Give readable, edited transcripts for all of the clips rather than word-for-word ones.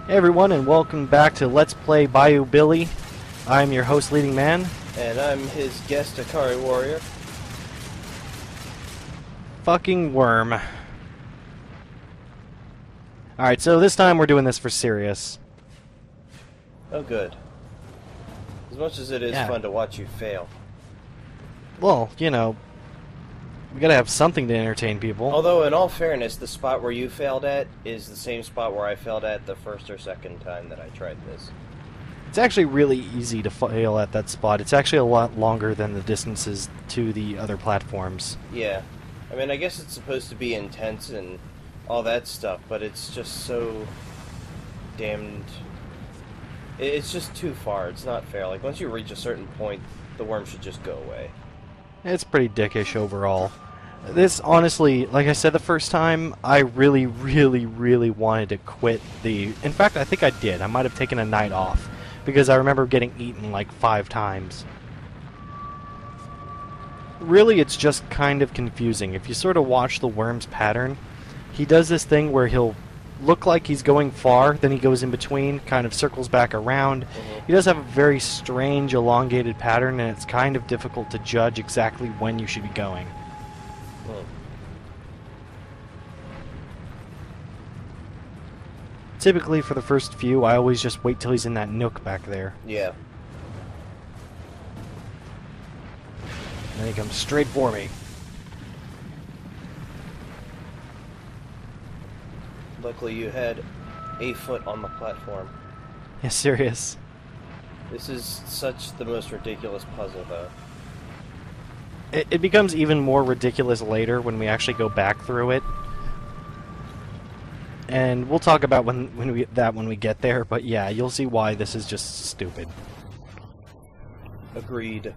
Hey everyone, and welcome back to Let's Play Bayou Billy. I'm your host, Leading Man. And I'm his guest, Akari Warrior. Fucking worm. Alright, so this time we're doing this for serious. Oh good. As much as it is fun to watch you fail. Well, you know, we gotta have something to entertain people. Although, in all fairness, the spot where you failed at is the same spot where I failed at the first or second time that I tried this. It's actually really easy to fail at that spot. It's actually a lot longer than the distances to the other platforms. Yeah. I mean, I guess it's supposed to be intense and all that stuff, but it's just so damned... It's just too far. It's not fair. Like, once you reach a certain point, the worm should just go away. It's pretty dickish overall. This, honestly, like I said the first time, I really wanted to quit the... In fact, I think I did. I might have taken a night off, because I remember getting eaten like 5 times. Really, it's just kind of confusing. If you sort of watch the worm's pattern, he does this thing where he'll look like he's going far, then he goes in between, kind of circles back around. He does have a very strange, elongated pattern, and it's kind of difficult to judge exactly when you should be going. Typically, for the first few, I always just wait till he's in that nook back there. Yeah. And then he comes straight for me. Luckily you had a foot on the platform. Yeah, serious. This is such the most ridiculous puzzle, though. It becomes even more ridiculous later when we actually go back through it. And we'll talk about when we get there, but yeah, you'll see why this is just stupid. Agreed.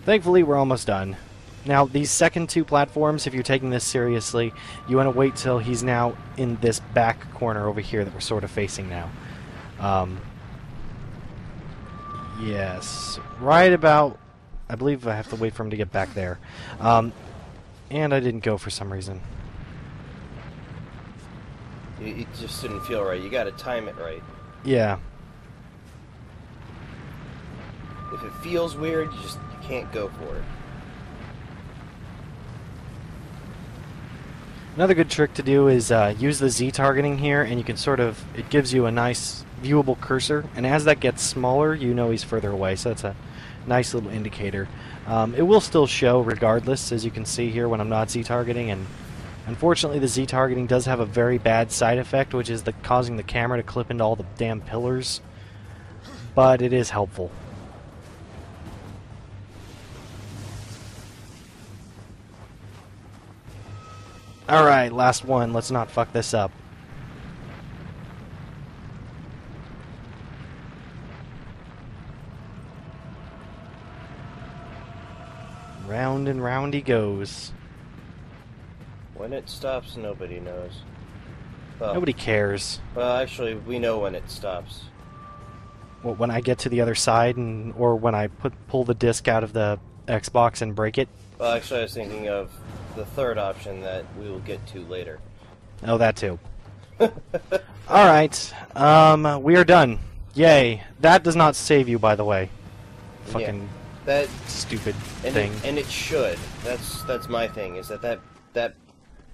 Thankfully, we're almost done. Now, these second 2 platforms, if you're taking this seriously, you want to wait till he's now in this back corner over here that we're sort of facing now. Yes, right about... I believe I have to wait for him to get back there. And I didn't go for some reason. It just didn't feel right. You gotta time it right. Yeah. If it feels weird, you can't go for it. Another good trick to do is use the Z targeting here, and you can sort of... It gives you a nice viewable cursor, and as that gets smaller, you know he's further away, so that's a nice little indicator. It will still show regardless, as you can see here, when I'm not Z targeting, and unfortunately the Z targeting does have a very bad side effect, which is causing the camera to clip into all the damn pillars, but it is helpful. Alright, last one. Let's not fuck this up. Round and round he goes. When it stops, nobody knows. Well, nobody cares. Well, actually, we know when it stops. What, when I get to the other side, or when I pull the disc out of the Xbox and break it? Well, actually, I was thinking of the third option that we will get to later. Oh, that too. Alright, we are done. Yay. That does not save you, by the way. Fucking that stupid thing. And it should. That's my thing, is that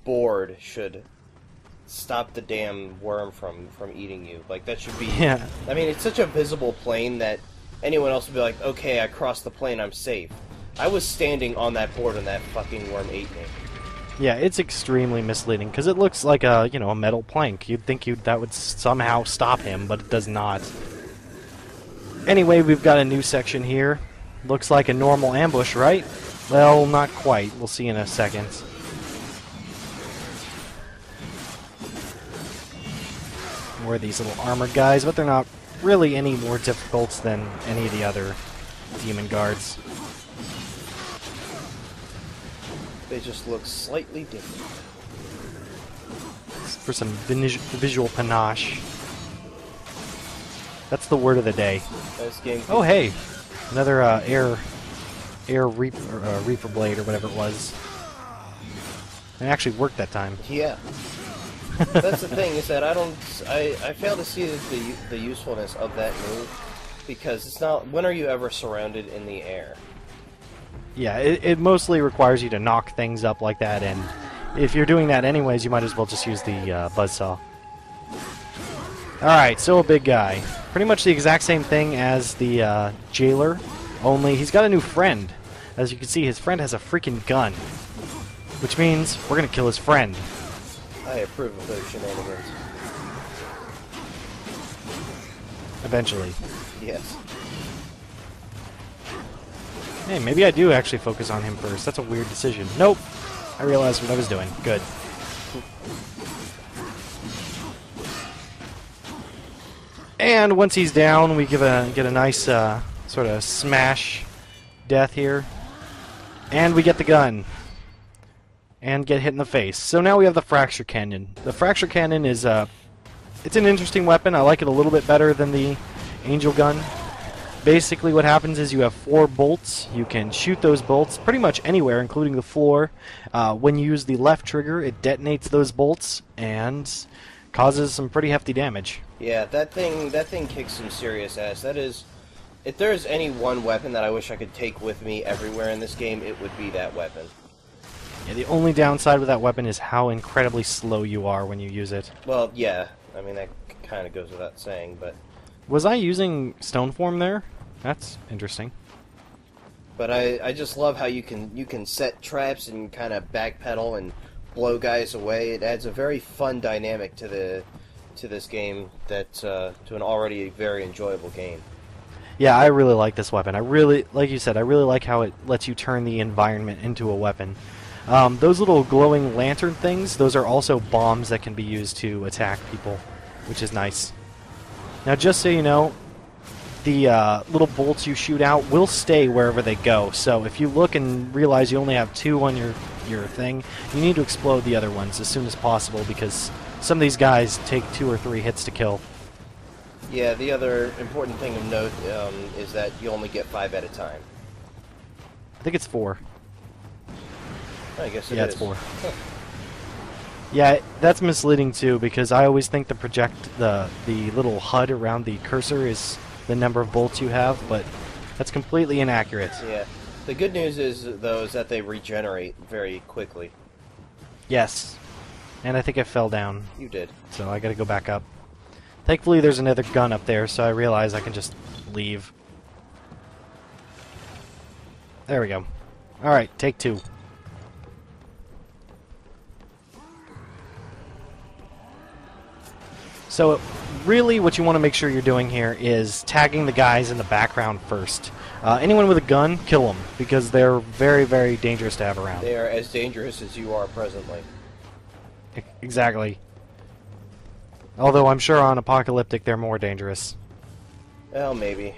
board should stop the damn worm from eating you. Like, that should be... Yeah. I mean, it's such a visible plane that anyone else would be like, okay, I crossed the plane, I'm safe. I was standing on that board and that fucking worm ate me. Yeah, it's extremely misleading, because it looks like a, a metal plank. You'd think that would somehow stop him, but it does not. Anyway, we've got a new section here. Looks like a normal ambush, right? Well, not quite. We'll see in a second. More of these little armored guys, but they're not really any more difficult than any of the other demon guards. They just look slightly different. For some visual panache. That's the word of the day. Oh, hey! Another air Reaper blade or whatever it was. It actually worked that time. Yeah. That's the thing, is that I fail to see the usefulness of that move, because it's not, when are you ever surrounded in the air? Yeah, it mostly requires you to knock things up like that, and if you're doing that anyways, you might as well just use the buzzsaw. Alright, so a big guy. Pretty much the exact same thing as the jailer, only he's got a new friend. As you can see, his friend has a freaking gun, which means we're gonna kill his friend. I approve of those shenanigans. Eventually. Yes. Hey, maybe I do actually focus on him first. That's a weird decision. Nope. I realized what I was doing. Good. And once he's down, we get a nice sort of smash death here. And we get the gun. And get hit in the face. So now we have the Fracture Cannon. The Fracture Cannon is it's an interesting weapon. I like it a little bit better than the Angel Gun. Basically what happens is you have 4 bolts. You can shoot those bolts pretty much anywhere, including the floor. When you use the left trigger, it detonates those bolts and causes some pretty hefty damage. Yeah, that thing kicks some serious ass. That is, if there's any one weapon that I wish I could take with me everywhere in this game, it would be that weapon. Yeah, the only downside with that weapon is how incredibly slow you are when you use it. Well, yeah. I mean, that kind of goes without saying, but... Was I using stone form there? That's interesting. But I just love how you can set traps and kind of backpedal and blow guys away. It adds a very fun dynamic to this game to an already very enjoyable game. Yeah, I really like this weapon. I really, like you said, I really like how it lets you turn the environment into a weapon. Those little glowing lantern things, those are also bombs that can be used to attack people, which is nice. Now, just so you know, the little bolts you shoot out will stay wherever they go. So if you look and realize you only have 2 on your thing, you need to explode the other ones as soon as possible, because some of these guys take 2 or 3 hits to kill. Yeah, the other important thing of note is that you only get 5 at a time. I think it's 4. I guess it is. Yeah, it's 4. Yeah, that's misleading too, because I always think the little HUD around the cursor is the number of bolts you have, but that's completely inaccurate. Yeah. The good news is, though, is that they regenerate very quickly. Yes. And I think I fell down. You did. So I gotta go back up. Thankfully there's another gun up there, so I realize I can just leave. There we go. Alright, take 2. So really what you want to make sure you're doing here is tagging the guys in the background first. Anyone with a gun, kill them, because they're very, very dangerous to have around. They are as dangerous as you are presently. Exactly. Although I'm sure on Apocalyptic they're more dangerous. Well, maybe.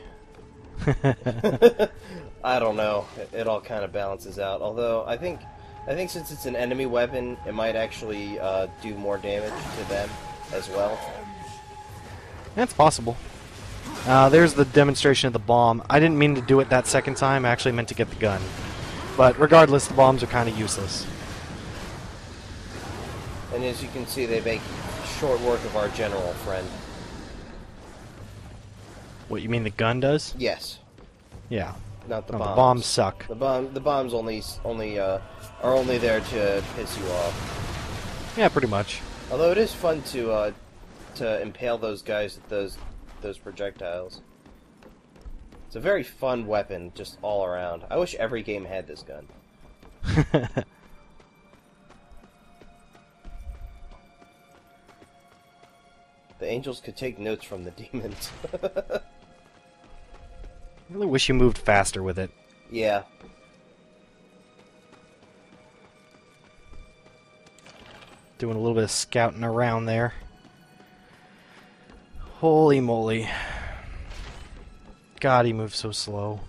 I don't know. It all kind of balances out. Although I think since it's an enemy weapon, it might actually do more damage to them as well. That's possible. There's the demonstration of the bomb. I didn't mean to do it that second time. I actually meant to get the gun. But regardless, the bombs are kind of useless. And as you can see, they make short work of our general friend. What, you mean the gun does? Yes. Yeah. Not the No, bombs. the bombs suck. The bombs are only there to piss you off. Yeah, pretty much. Although it is fun to impale those guys with those projectiles. It's a very fun weapon, just all around. I wish every game had this gun. The angels could take notes from the demons. I really wish you moved faster with it. Yeah. Doing a little bit of scouting around there. Holy moly. God, he moves so slow.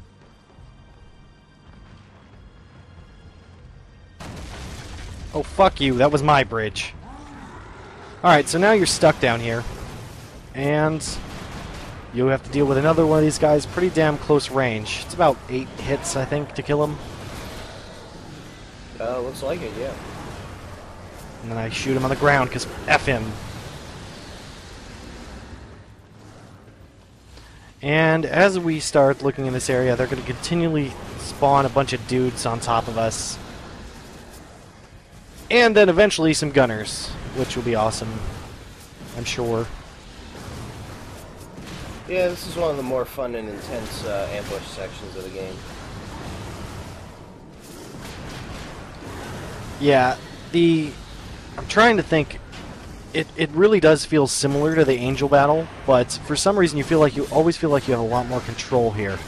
Oh, fuck you. That was my bridge. Alright, so now you're stuck down here. And you have to deal with another one of these guys pretty damn close range. It's about 8 hits, I think, to kill him. Looks like it, yeah. And then I shoot him on the ground, because F him. And as we start looking in this area, they're going to continually spawn a bunch of dudes on top of us. And then eventually some gunners, which will be awesome, I'm sure. Yeah, this is one of the more fun and intense ambush sections of the game. Yeah, I'm trying to think. It really does feel similar to the Angel battle, but for some reason you always feel like you have a lot more control here.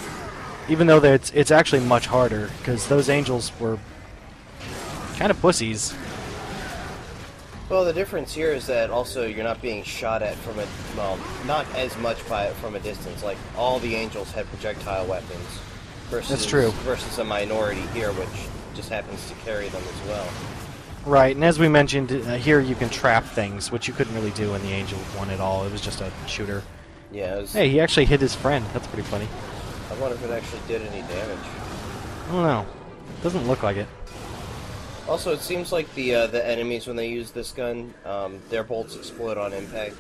Even though it's actually much harder, because those Angels were kind of pussies. Well, the difference here is that also you're not being shot at from a, well, not as much from a distance. Like, all the Angels had projectile weapons. That's true. Versus a minority here, which just happens to carry them as well. Right, and as we mentioned, here you can trap things, which you couldn't really do in the Angel one at all. It was just a shooter. Yeah, Hey, he actually hit his friend. That's pretty funny. I wonder if it actually did any damage. I don't know. Doesn't look like it. Also, it seems like the enemies, when they use this gun, their bolts explode on impact.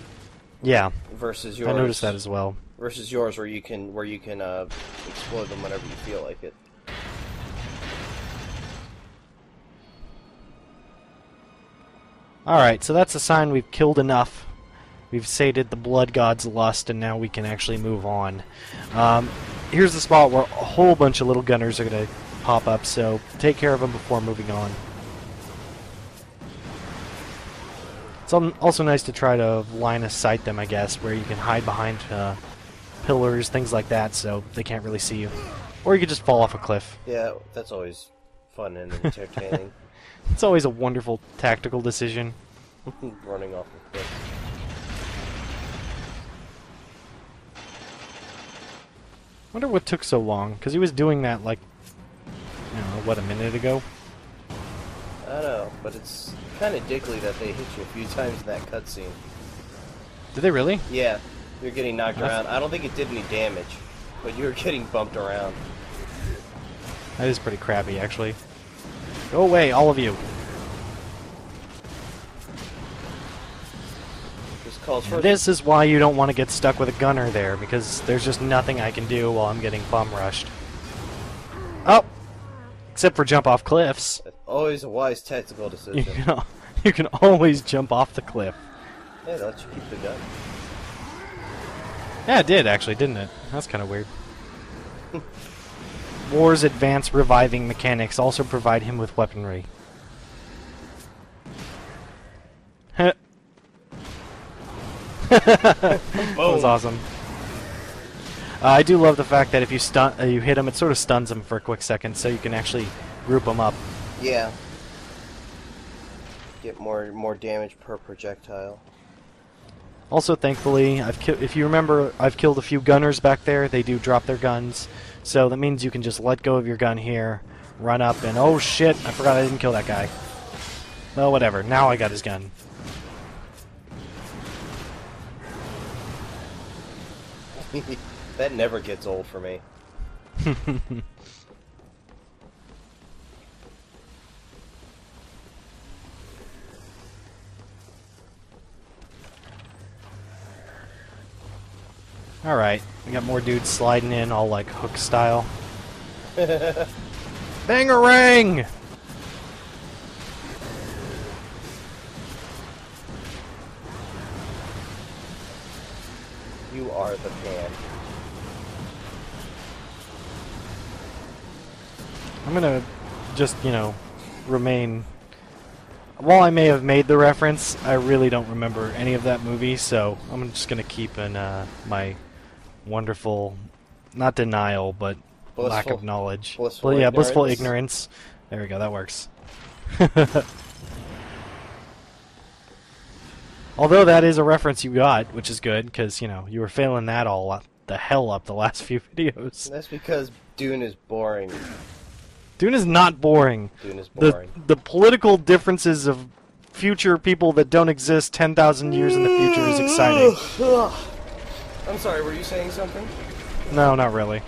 Yeah. Versus yours. I noticed that as well. Versus yours, where you can explode them whenever you feel like it. Alright, so that's a sign we've killed enough. We've sated the blood god's lust, and now we can actually move on. Here's the spot where a whole bunch of little gunners are going to pop up, so take care of them before moving on. It's also nice to try to line of sight them, I guess, where you can hide behind pillars, things like that, so they can't really see you. Or you could just fall off a cliff. Yeah, that's always fun and entertaining. It's always a wonderful tactical decision. Running off a cliff. Wonder what took so long, because he was doing that, like, I don't know, what, a minute ago? I don't know, but it's kind of dickly that they hit you a few times in that cutscene. Did they really? Yeah, you're getting knocked around. I don't think it did any damage, but you were getting bumped around. That is pretty crappy, actually. Go away, all of you. This is why you don't want to get stuck with a gunner there, because there's just nothing I can do while I'm getting bum rushed. Oh! Except for jump off cliffs. That's always a wise tactical decision. You can always jump off the cliff. Yeah, that lets you keep the gun. Yeah, it did, actually, didn't it? That's kind of weird. War's advanced reviving mechanics also provide him with weaponry. That was awesome. I do love the fact that if you hit him, it sort of stuns him for a quick second, so you can actually group them up. Yeah. Get more damage per projectile. Also, thankfully, if you remember, I've killed a few gunners back there. They do drop their guns, so that means you can just let go of your gun here, run up, and oh shit, I forgot I didn't kill that guy. Well, whatever. Now I got his gun. That never gets old for me. Alright, we got more dudes sliding in, all like hook style. Bangarang! You are the pan. I'm gonna just, remain... While I may have made the reference, I really don't remember any of that movie, so I'm just gonna keep in my wonderful, not denial, but lack of knowledge. Blissful ignorance. There we go, that works. Although that is a reference you got, which is good, because, you were failing that the hell up the last few videos. That's because Dune is boring. Dune is not boring. Dune is boring. The political differences of future people that don't exist 10,000 years in the future is exciting. I'm sorry, were you saying something? No, not really.